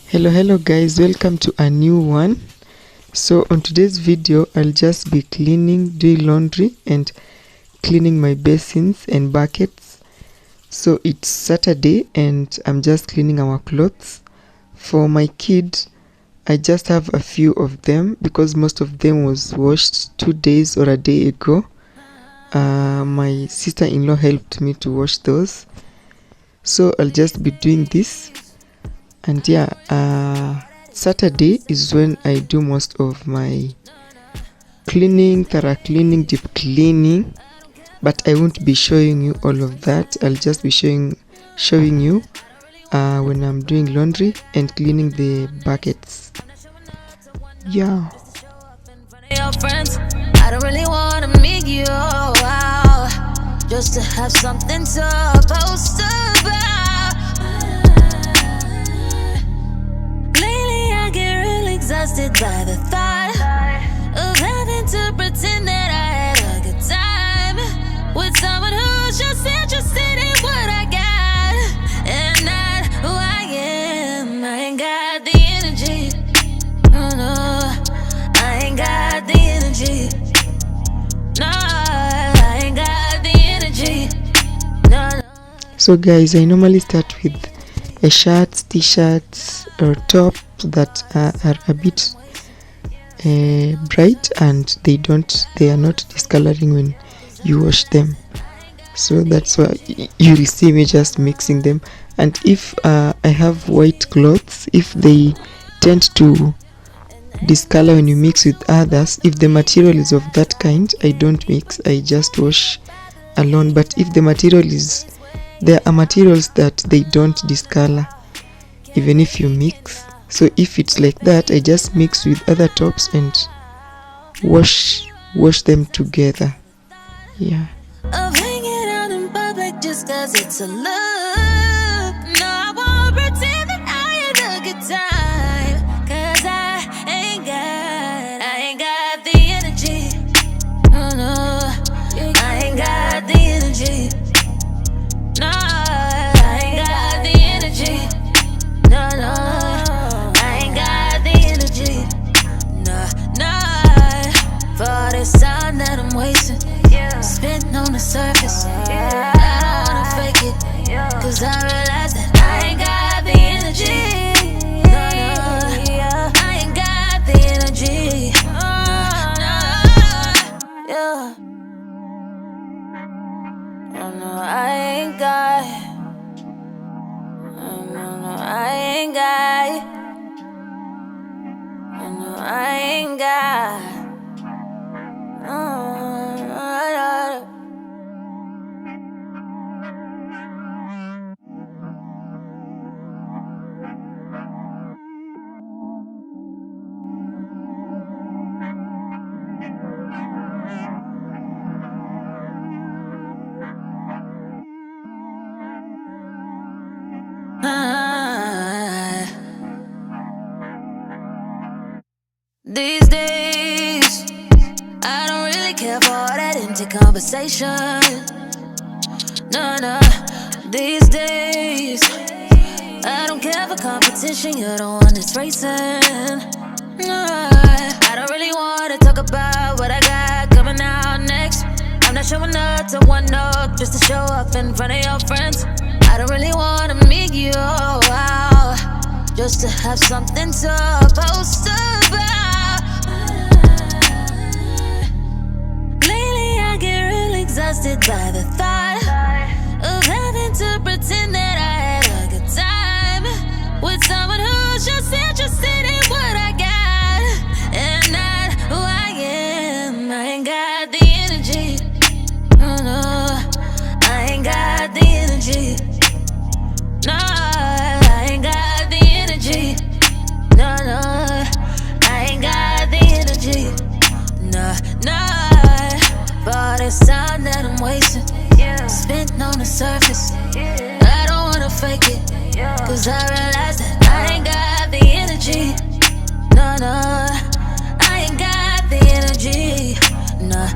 Hello guys, welcome to a new one. So on today's video I'll just be doing laundry and cleaning my basins and buckets. So it's Saturday and I'm just cleaning our clothes. For my kid, I just have a few of them because most of them was washed 2 days or a day ago. My sister-in-law helped me to wash those, so I'll just be doing this. And Saturday is when I do most of my cleaning, thorough cleaning, deep cleaning, but I won't be showing you all of that. I'll just be showing you when I'm doing laundry and cleaning the buckets. Yeah. I don't really want to meet you out, just to have something to post about. Lately I get real exhausted by the thought of having to pretend that I had a good time with someone who's just interested in what I got and not who I am. I ain't got the energy. Oh no, I ain't got the energy. No, I ain't got the energy. No. So guys, I normally start with a shirts, t-shirts or top that are a bit bright and they are not discoloring when you wash them. So that's why you will see me just mixing them. And if I have white clothes, if they tend to discolor when you mix with others, if the material is of that kind, I don't mix, I just wash alone. But if the material is, there are materials that they don't discolor even if you mix. So if it's like that, I just mix with other tops and wash them together. Yeah. Of hanging out in public just cause it's a look. No, I won't pretend that I had a good time, cause I ain't got the energy. Oh no, I ain't got the energy. No, I ain't got the energy. No, I ain't got the energy. No, for this time that I'm wasting, spent on the surface. I don't wanna fake it, cause I realize that I ain't got the energy. No, I ain't got the energy. Oh no, I ain't got. Oh no, I ain't got. Oh no, I ain't got. These days, I don't really care for all that empty conversation. No, these days, I don't care for competition. You're the one that's racing. No, I don't really want to talk about what I got coming out next. I'm not showing up to one note just to show up in front of your friends. I don't really want to meet you out, just to have something to post about. Lately I get real exhausted by the thought of having to pretend that I had a good time with someone who's just interested in what I got and not who I am. I ain't got the energy. Oh no, I ain't got the energy. No, I ain't got the energy. No, I ain't got the energy. No, for this time that I'm wasting, spent on the surface. I don't wanna fake it, cause I realize that I ain't got the energy. No, I ain't got the energy. No,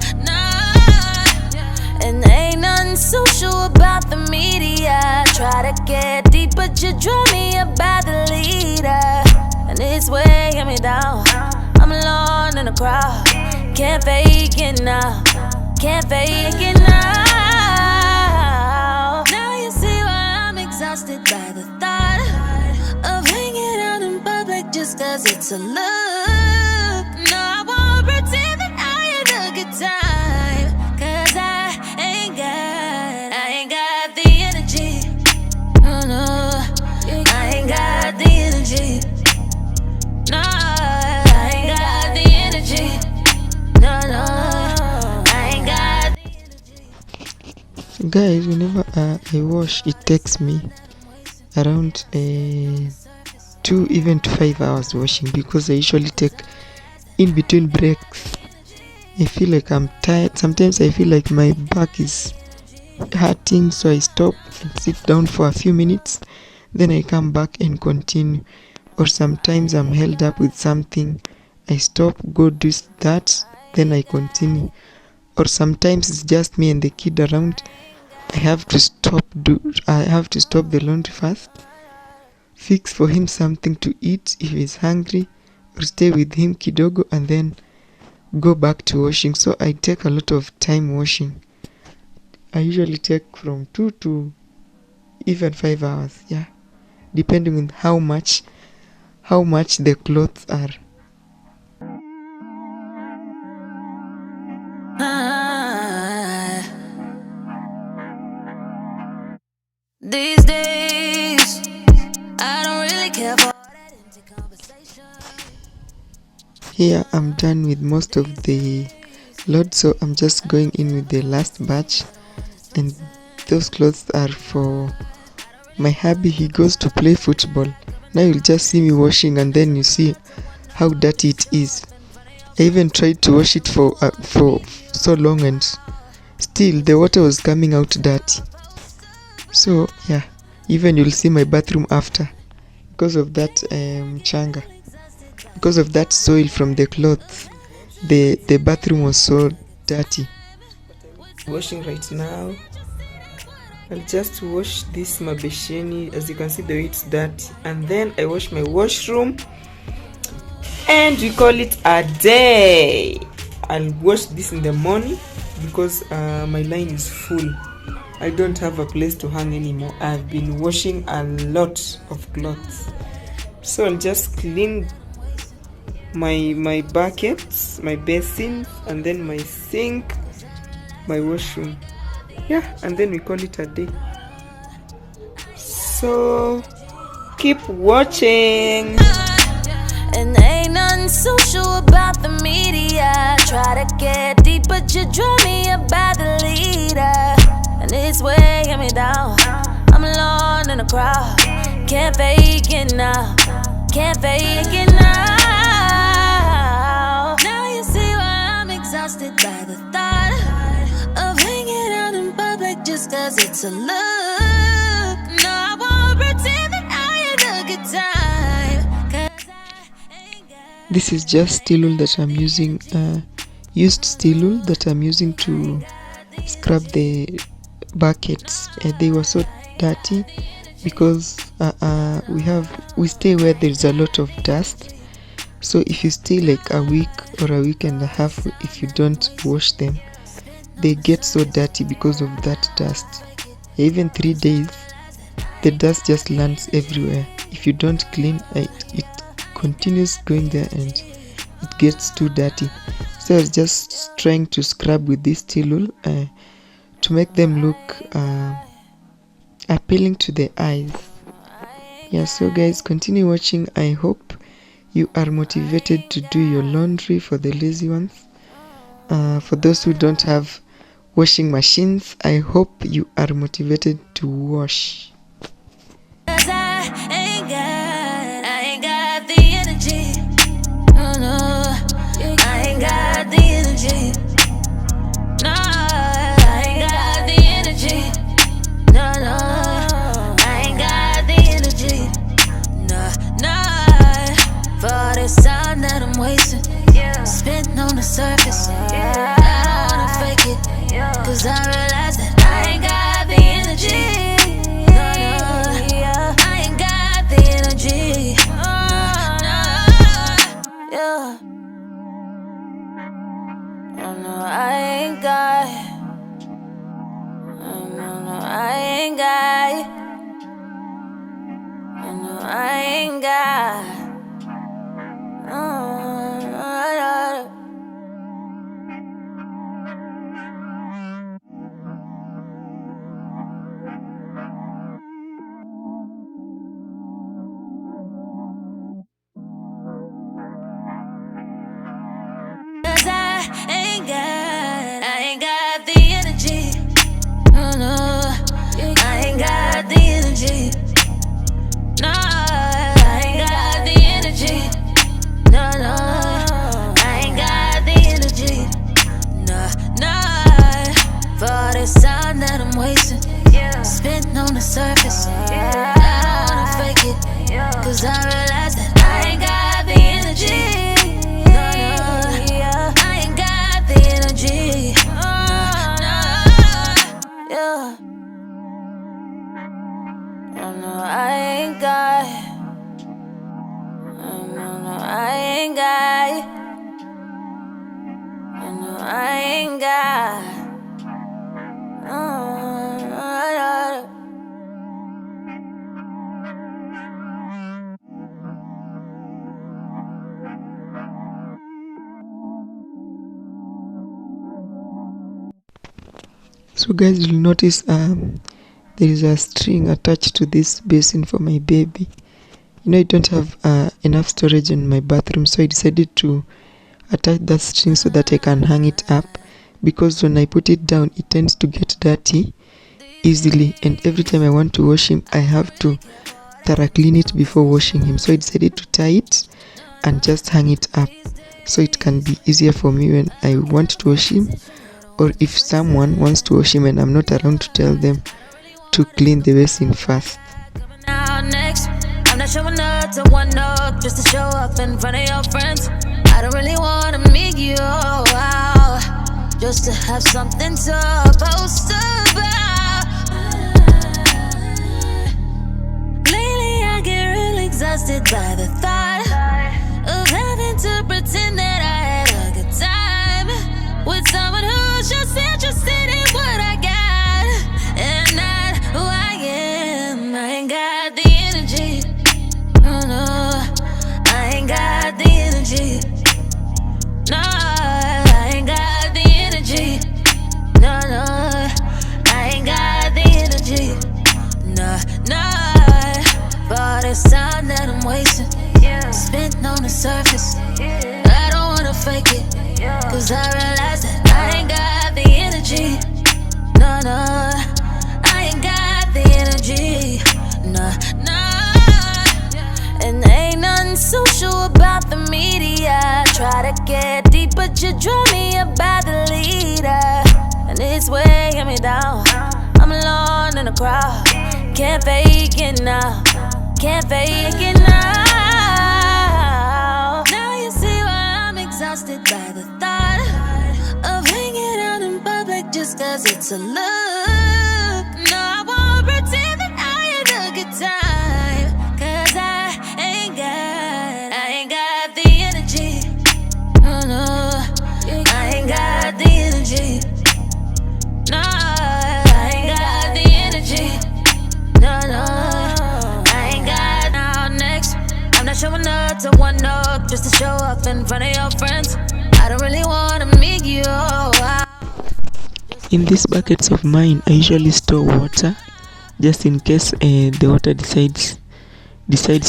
and ain't nothing unsocial about the media. Try to get deep, but you draw me about the leader, and it's weighing me down. I'm alone in the crowd. Can't fake it now. Can't fake it now. Now you see why I'm exhausted by the thought of hanging out in public just cause it's a look. No, I won't pretend that I had a good time, cause I ain't got the energy. No, no, I ain't got the energy. No, I ain't got the energy. No, no, I ain't got the energy. Guys, whenever I wash, it takes me around 2 even to 5 hours washing, because I usually take in between breaks. I feel like I'm tired. Sometimes I feel like my back is hurting, so I stop and sit down for a few minutes, then I come back and continue. Or sometimes I'm held up with something, I stop, go do that, then I continue. Or sometimes it's just me and the kid around, I have to stop the laundry first, fix for him something to eat if he's hungry, or stay with him kidogo and then go back to washing. So I take a lot of time washing. I usually take from 2 to even 5 hours, yeah, depending on how much the clothes are. These days, I don't really care for that empty conversation. Here I'm done with most of the load, so I'm just going in with the last batch, and those clothes are for my hubby. He goes to play football. Now you'll just see me washing, and then you see how dirty it is. I even tried to wash it for so long, and still the water was coming out dirty. So yeah, even you'll see my bathroom after, because of that changa, because of that soil from the clothes. The bathroom was so dirty. Washing right now. I'll just wash this mabesheni. As you can see, the way it's dirty, and then I wash my washroom, and we call it a day. I'll wash this in the morning because my line is full. I don't have a place to hang anymore. I've been washing a lot of clothes, so I'll just clean my buckets, my basins, and then my sink, my washroom. Yeah, and then we call it a day. So keep watching. And ain't nothing social about the media. Try to get deep, but you draw me about the leader, and it's weighing me down. I'm alone in the crowd. Can't fake it now. Can't fake it now. Now you see why I'm exhausted by the thought of hanging out in public just cause it's a look. No, I won't pretend that I had a good time, cause I ain't got. This is just steel wool that I'm using, used steel wool that I'm using to scrub the buckets. They were so dirty because we stay where there's a lot of dust. So if you stay like a week or a week and a half, if you don't wash them, they get so dirty because of that dust. Even 3 days, the dust just lands everywhere. If you don't clean it continues going there and it gets too dirty. So I was just trying to scrub with this steel wool to make them look appealing to the eyes. Yeah, so guys, continue watching. I hope you are motivated to do your laundry, for the lazy ones. For those who don't have washing machines, I hope you are motivated to wash. Cause I ain't got the energy. No, no, I ain't got the energy. No, I ain't got the energy. No, no, I ain't got the energy. No, no, for this time that I'm wasting, spitting on the surface. I don't wanna fake it, cause I realize that I ain't got time that I'm wasting, spent on the surface. I don't wanna fake it, cause I realize that I ain't got the energy. No, I ain't got the energy. No, yeah. No, I ain't got. No, I ain't got. No, I ain't got. So guys, you'll notice there is a string attached to this basin for my baby. You know, I don't have enough storage in my bathroom, so I decided to attach that string so that I can hang it up, because when I put it down it tends to get dirty easily, and every time I want to wash him I have to thorough clean it before washing him. So I decided to tie it and just hang it up so it can be easier for me when I want to wash him, or if someone wants to wash him and I'm not around to tell them to clean the basin first. I'm not showing up to one up just to show up in front of your friends. I don't really wanna meet you out just to have something to post about. Lately I get real exhausted by the thought of having to pretend that I had a good time with someone who's just interested in what I got and not who I am. I ain't got the energy. No, I ain't got the energy. No, I ain't got the energy. No, I ain't got the energy. No, but it's time that I'm wasting, spent on the surface. I don't wanna fake it, cause I realize that I ain't got the energy. No, I ain't got the energy. No. And ain't nothing social about the media. Try to get deep, but you draw me about the leader, and it's weighing me down. I'm alone in the crowd. Can't fake it now. Can't fake it now. Now you see why I'm exhausted by the thought of hanging out in public just cause it's a look. No, I won't pretend that I had a good time, cause I ain't got the energy. No, I ain't got the energy. No, I ain't got the energy. No, I ain't got. Now next, I'm not showing up to one up just to show up in front of your friends. I don't really wanna meet you out. In these buckets of mine I usually store water just in case the water decides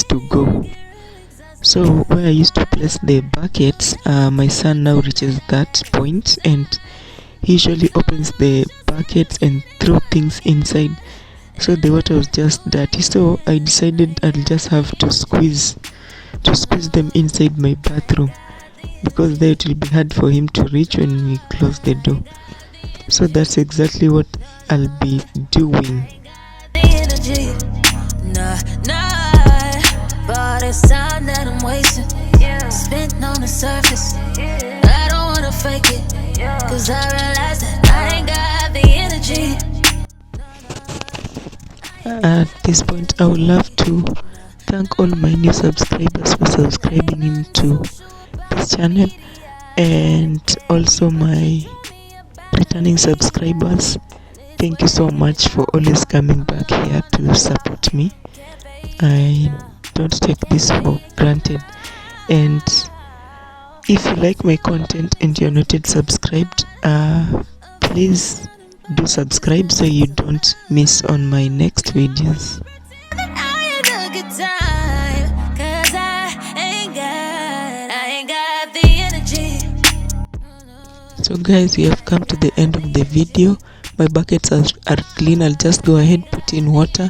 to go. So where I used to place the buckets, my son now reaches that point and he usually opens the buckets and throw things inside, so the water was just dirty. So I decided I'll just have to squeeze them inside my bathroom, because there it will be hard for him to reach when we close the door. So that's exactly what I'll be doing. No, but it's time that I'm wasting, spent on the surface. I don't wanna fake it, cause I realize that I ain't got the energy. At this point I would love to thank all my new subscribers for subscribing into this channel, and also my returning subscribers. Thank you so much for always coming back here to support me. I don't take this for granted, and if you like my content and you're not yet subscribed, please do subscribe so you don't miss on my next videos. So guys, we have come to the end of the video. My buckets are clean. I'll just go ahead, put in water,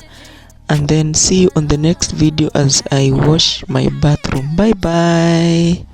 and then see you on the next video as I wash my bathroom. Bye bye.